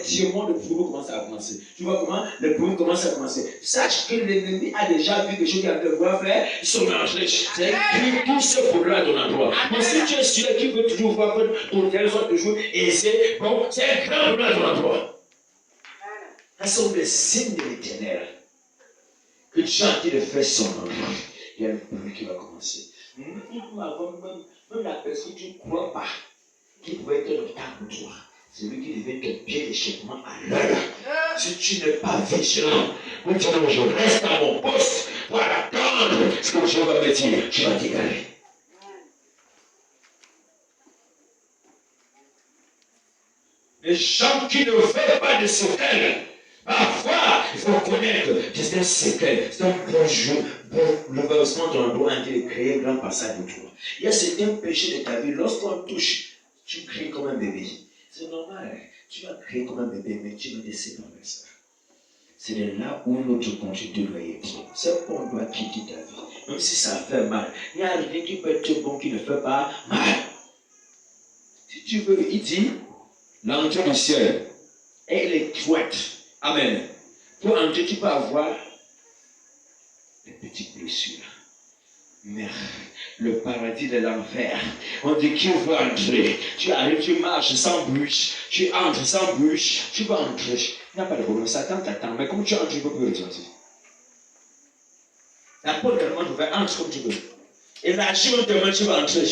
effectivement le problème commence à commencer. Tu vois comment le problème commence à commencer. Sache que l'ennemi a déjà vu que je viens de voir faire son entrée. C'est écrit tout ce problème à ton endroit. Mais si tu es celui qui veut toujours voir que ton tel soit toujours aisé, bon, c'est un grand problème à ton endroit. Ce sont des signes de l'éternel. Que Dieu a dit de faire son endroit. Il y a le bruit qui va commencer. Même la personne que tu ne crois pas, qui pouvait être notable pour toi, c'est lui qui devait te pied d'échecement à l'heure. Si tu n'es pas vigilant, maintenant je reste à mon poste pour attendre ce que Dieu va me dire, tu vas t'égarer. Les gens qui ne veulent pas de séquelles, parfois, il faut connaître que c'est un séquelles, c'est un bon jour, bon renversement de l'endroit entier de créer un grand passage autour. Il y a certains péchés de ta vie, lorsqu'on touche, tu cries comme un bébé. C'est normal, tu vas crier comme un bébé, mais tu vas laisser tomber ça. C'est là où notre conduite doit être. C'est qu'on doit quitter ta vie. Même si ça fait mal, il n'y a rien qui peut être bon qui ne fait pas mal. Si tu veux, il dit, l'entrée du ciel, elle est étroite. Amen. Pour entrer, tu peux avoir des petites blessures. Mais le paradis de l'enfer, on dit qu'il veut entrer. Tu arrives, tu marches sans bouche, tu entres sans bouche, tu vas entrer. Il n'y a pas de problème, Satan t'attend, mais comme tu entres, tu peux plus ressortir. La porte également ouverte, entre comme tu veux. Et là, tu vas entrer.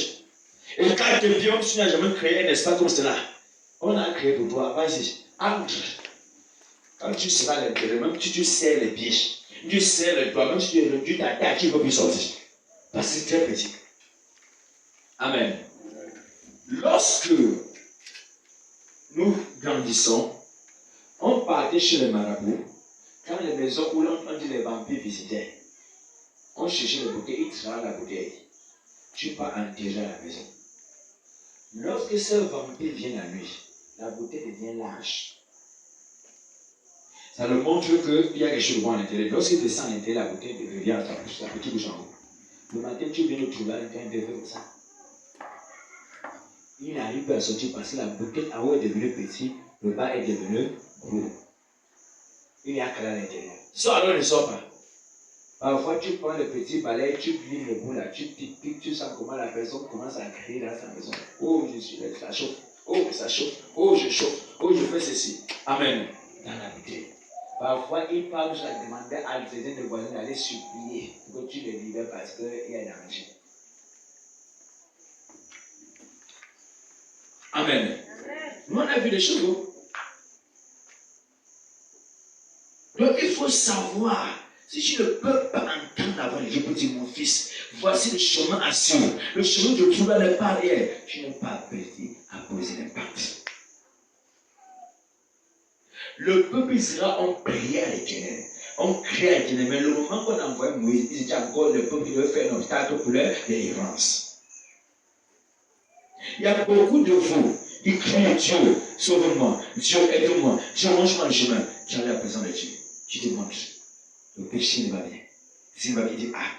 Et quand tu es bien, tu n'as jamais créé un espace comme cela. On a créé pour toi, vas-y, entre. Quand tu seras à l'intérieur, même si tu serres les pieds, tu serres les doigts, même si tu réduis ta taille, tu ne peux plus sortir. Parce que c'est très petit. Amen. Lorsque nous grandissons, on partait chez les marabouts, quand les maisons où on dit les vampires visitaient, on cherchait les bouteilles, ils tiraient la bouteille. Tu pars enterrer à la maison. Lorsque ce vampire vient la nuit, la bouteille devient large. Ça le montre qu'il y a quelque chose de bon à l'intérieur. Lorsqu'il descend à l'intérieur, la bouteille devient à ta bouche, la petite bouche en haut. Le matin, tu viens le trouver à l'intérieur, il devient comme ça. Il n'arrive pas à sortir parce que la bouteille en haut est devenue petite, le bas est devenu gros. Il n'y a qu'à l'intérieur. Sors alors, ne sors pas. Parfois, tu prends le petit balai, tu plies le bout là, tu piques, tu sens comment la personne commence à crier dans sa maison. Oh, je suis là, ça chauffe. Oh, ça chauffe. Oh, je chauffe. Oh, je fais ceci. Amen. Dans la bouteille. Parfois, il parle, je la demandais à des voisins d'aller supplier pour que tu le libères parce qu'il y a danger. Amen. Nous, on a vu des choses. Donc, il faut savoir, si tu ne peux pas entendre la voix de Dieu pour dire, mon fils, voici le chemin à suivre. Le chemin de trouver les barrières. Tu n'es pas appelé à poser l'impact. Le peuple Israël ont prié à l'Éternel. On criait à l'Éternel. Mais le moment qu'on a envoyé Moïse, ils étaient encore le peuple qui devait faire un obstacle pour leur délivrance. Il y a beaucoup de vous qui crient Dieu, sauve-moi, Dieu aide-moi, Dieu mange-moi le chemin. Tu as la présence de Dieu. Tu te montres. Le péché ne va bien. S'il va bien, il dit, ah,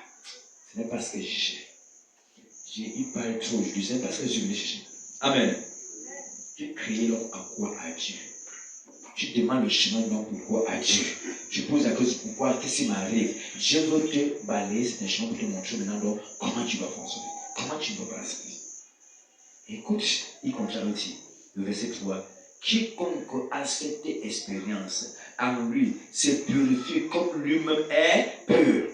ce n'est pas ce que j'ai cherché. Il parle trop, je disais parce que je voulais chercher. Amen. Tu cries donc à quoi? À Dieu. Tu demandes le chemin, donc pourquoi à Dieu. Tu poses la question, pourquoi, qu'est-ce qui m'arrive? Dieu veut te balayer, c'est un chemin pour te montrer maintenant donc comment tu vas fonctionner, comment tu vas passer. Écoute, il continue à dire, le verset 3, quiconque a cette expérience en lui se purifie comme lui-même est pur.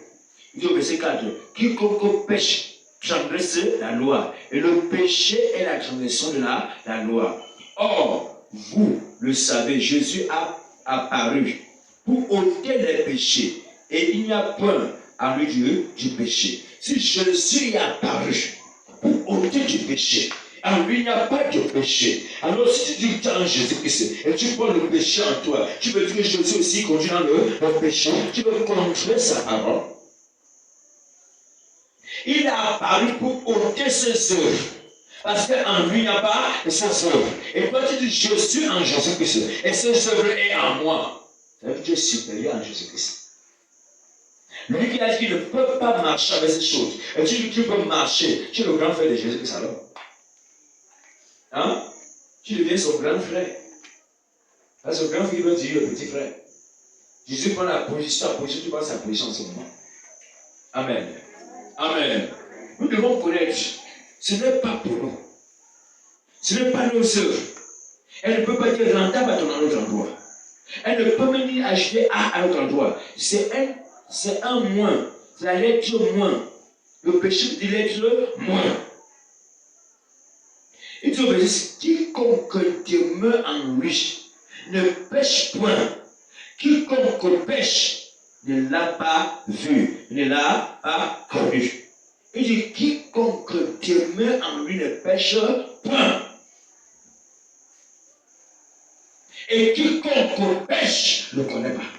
Il dit au verset 4, quiconque pêche transgresse la loi, et le péché est la transgression de la loi. Or, vous le savez, Jésus a apparu pour ôter les péchés, et il n'y a point en lui du péché. Si Jésus est apparu pour ôter du péché, en lui il n'y a pas de péché. Alors si tu dis que tu es en Jésus-Christ et tu prends le péché en toi, tu veux dire que Jésus aussi conduit dans le péché, tu veux contrer sa parole. Il a apparu pour ôter ses œuvres. Parce qu'en lui, il n'y a pas ses œuvres. Et toi, tu dis, je suis en Jésus-Christ. Et ses œuvres est en moi. Ça veut dire que tu es supérieur en Jésus-Christ. Lui qui a dit qu'il ne peut pas marcher avec ces choses. Et tu dis que tu peux marcher. Tu es le grand frère de Jésus-Christ alors. Hein? Tu deviens son grand frère. Parce que le grand frère veut dire le petit frère. Jésus prend la position, tu prends sa position en ce moment. Amen. Amen. Nous devons connaître, ce n'est pas pour nous. Ce n'est pas nos œuvres. Elle ne peut pas être rentable à ton autre endroit. Elle ne peut même pas acheter à un autre endroit. C'est un moins. C'est la lettre moins. Le péché dit lettre moins. Il dit, quiconque demeure en lui ne pêche point. Quiconque pêche ne l'a pas vu, ne l'a pas connu. Il dit, quiconque demeure en lui ne pêche point. Et quiconque pêche ne connaît pas,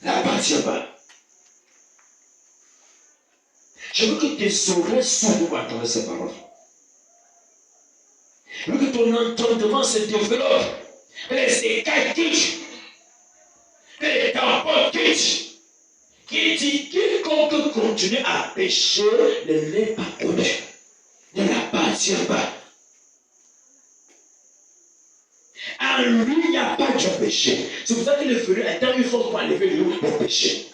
n'appartient pas. Je veux que tes oreilles s'ouvrent à travers ces paroles. Je veux que ton entendement se développe. Que les écailles quittent. Que les tampons quittent. Qui dit quiconque continue à pécher ne l'est pas connu, ne l'appartient pas. En lui, il n'y a pas de péché. C'est pour ça qu'il est venu à temps une force pour enlever le péché.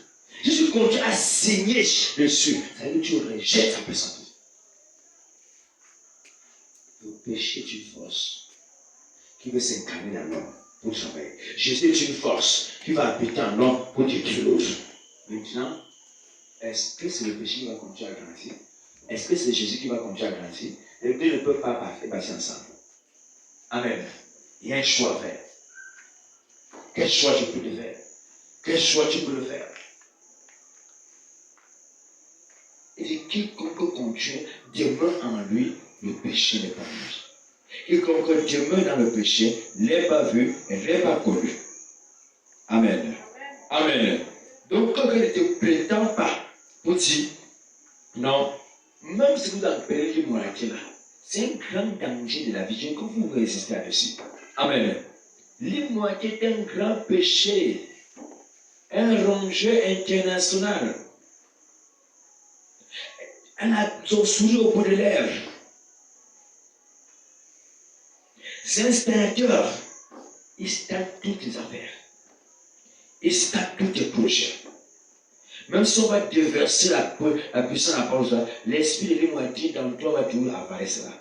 Jésus continue à saigner dessus. Ça veut dire que tu rejettes sa personne. Le péché est une force qui veut s'incarner dans l'homme pour travailler. Jésus est une force qui va habiter en l'homme pour détruire l'autre. Maintenant, est-ce que c'est le péché qui va continuer à grandir? Est-ce que c'est Jésus qui va continuer à grandir? Les deux ne peuvent pas passer ensemble. Amen. Il y a un choix à faire. Quel choix tu peux le faire? Quel choix tu peux le faire? Il dit quiconque continue demeure en lui, le péché n'est pas lui. Quiconque demeure dans le péché n'est pas vu et n'est pas connu. Amen. Amen. Donc quand il ne te prétend pas pour dire non, même si vous appelez l'immoralité là, c'est un grand danger de la vie. Quand vous résistez là-dessus. Amen. L'immoralité est un grand péché, un rongeur international. Elle a son sourire au bout de lèvres. C'est un stateur. Il stade toutes les affaires. Il stade tous tes projets. Même si on va déverser la puissance de la parole, l'esprit de l'immoralité dans toi va toujours apparaître là.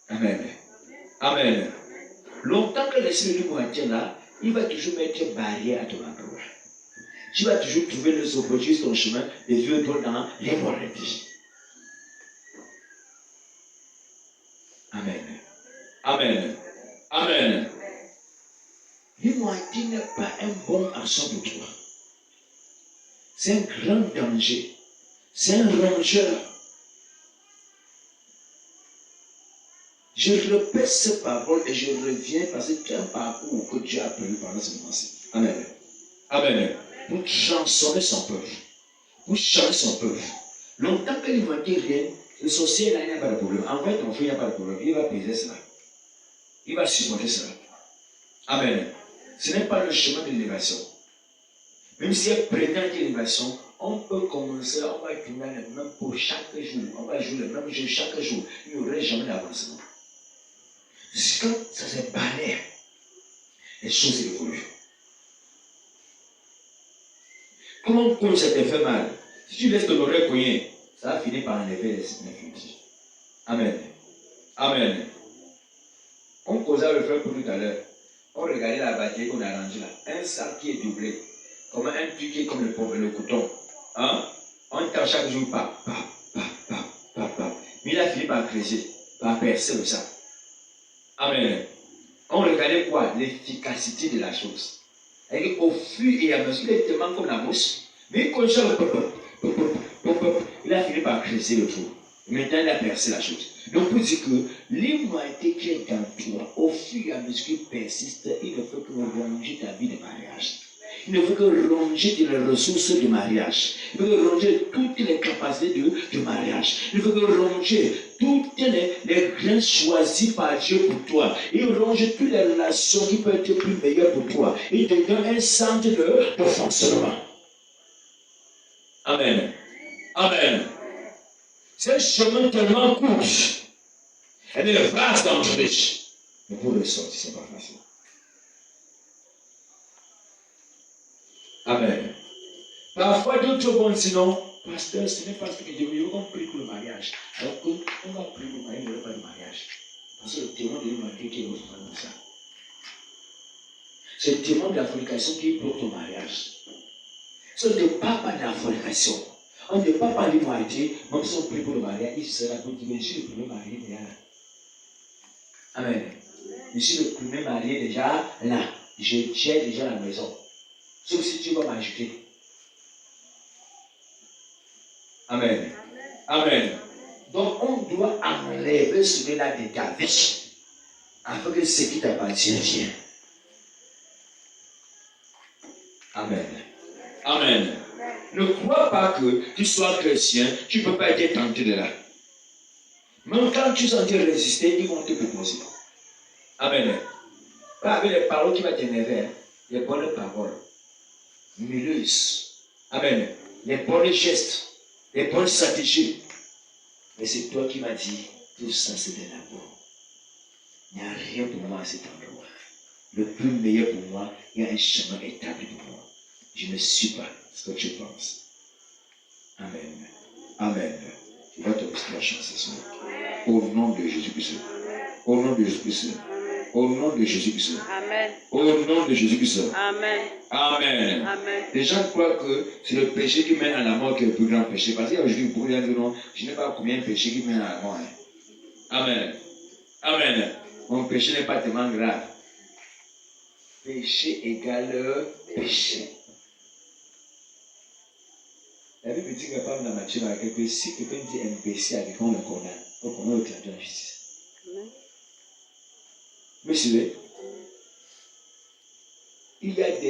Amen. Amen. Longtemps que l'esprit de l'immoralité là, il va toujours mettre barrière à ton endroit. Tu vas toujours trouver les opportunités sur ton chemin et vivre dans l'immoralité. Amen. Amen. Amen. L'immoralité n'est pas un bon action pour toi. C'est un grand danger. C'est un rongeur. Je répète ces paroles et je reviens parce que c'est un parcours que Dieu a prévu pendant ce moment-ci. Amen. Amen. Pour transformer son peuple. Pour changer son peuple. Longtemps que l'immoralité vient, le sorcier là, il n'y a pas de problème. En fait, ton frère, il n'y a pas de problème. Il va peser cela. Il va supporter cela. Amen. Ce n'est pas le chemin de l'élévation. Même si elle prétend l'élévation, on peut commencer, on va tourner le même pour chaque jour. On va jouer le même jeu chaque jour. Il n'y aurait jamais d'avancement. Quand ça se balaie, les choses évoluent. Comment ça te fait mal? Si tu laisses ton oreille cogner, ça va finir par enlever les infinités. Amen. Amen. On causait le frère pour tout à l'heure. On regardait la batterie qu'on a rangée là. Un sac qui est doublé. Comme un truc qui est comme le coton. Hein? On tape chaque jour, pa. Mais il a fini par creuser, par percer le sac. Amen. On regardait quoi? L'efficacité de la chose. Et au fur et à mesure, il est tellement comme la mousse. Mais il continue il a fini par creuser le trou. Maintenant, il a percé la chose. Donc, pour dire que l'immoralité qui est dans toi, au fur et à mesure qu'il persiste, il ne fait que ronger ta vie de mariage. Il ne veut que ronger les ressources du mariage. Il veut que ronger toutes les capacités de mariage. Il veut que ronger toutes les grains choisis par Dieu pour toi. Il ronge toutes les relations qui peuvent être plus meilleures pour toi. Il te donne un centre de fonctionnement. Amen. Amen. C'est un chemin tellement court. Elle est vaste dans le riche. Mais pour le sortir, ce n'est pas facile. Amen. Parfois, d'autres vont dire non, pasteur, ce n'est pas ce que Dieu veut qu'on prie pour le mariage. Alors qu'on va prier pour le mariage, il n'y aura pas de mariage. Parce que le témoin de l'humanité qui est autre comme ça. C'est le témoin de la fornication qui bloque ton mariage. Ce n'est pas de la fornication. On ne peut pas l'immoralité, même si on prie pour le mariage, il sera pour dire, je suis le premier marié déjà là. Amen. Je suis le premier marié déjà là. J'ai déjà la maison. Sauf si tu vas m'ajouter. Amen. Amen. Donc on doit enlever celui-là de ta vie. Afin que ce qui t'appartient vienne. Amen. Amen. Ne crois pas que tu sois chrétien, tu ne peux pas être tenté de là. Même quand tu sens résister, ils vont te proposer. Amen. Pas avec les paroles qui vont t'énerver, les bonnes paroles. Milleuses. Amen. Les bons gestes, les bonnes stratégies. Mais c'est toi qui m'as dit, tout ça c'est de l'amour. Il n'y a rien pour moi à cet endroit. Le plus meilleur pour moi, il y a un chemin établi pour moi. Je ne suis pas ce que tu penses. Amen. Amen. Tu vas te poser la chance ce soir. Au nom de Jésus-Christ. Au nom de Jésus-Christ. Au nom de Jésus-Christ. Amen. Au nom de Jésus-Christ. Amen. Amen. Amen. Les gens croient que c'est le péché qui mène à la mort qui est le plus grand péché. Parce qu'aujourd'hui, beaucoup de gens disent non, je n'ai pas combien de péchés qui mènent à la mort. Amen. Amen. Mon péché n'est pas tellement grave. Péché égale péché. La Bible dit que pas dans Matthieu, que si quelqu'un dit imbécile à quelqu'un, on le condamne. On condamne le traduit en justice. Mais c'est vrai. Il y a des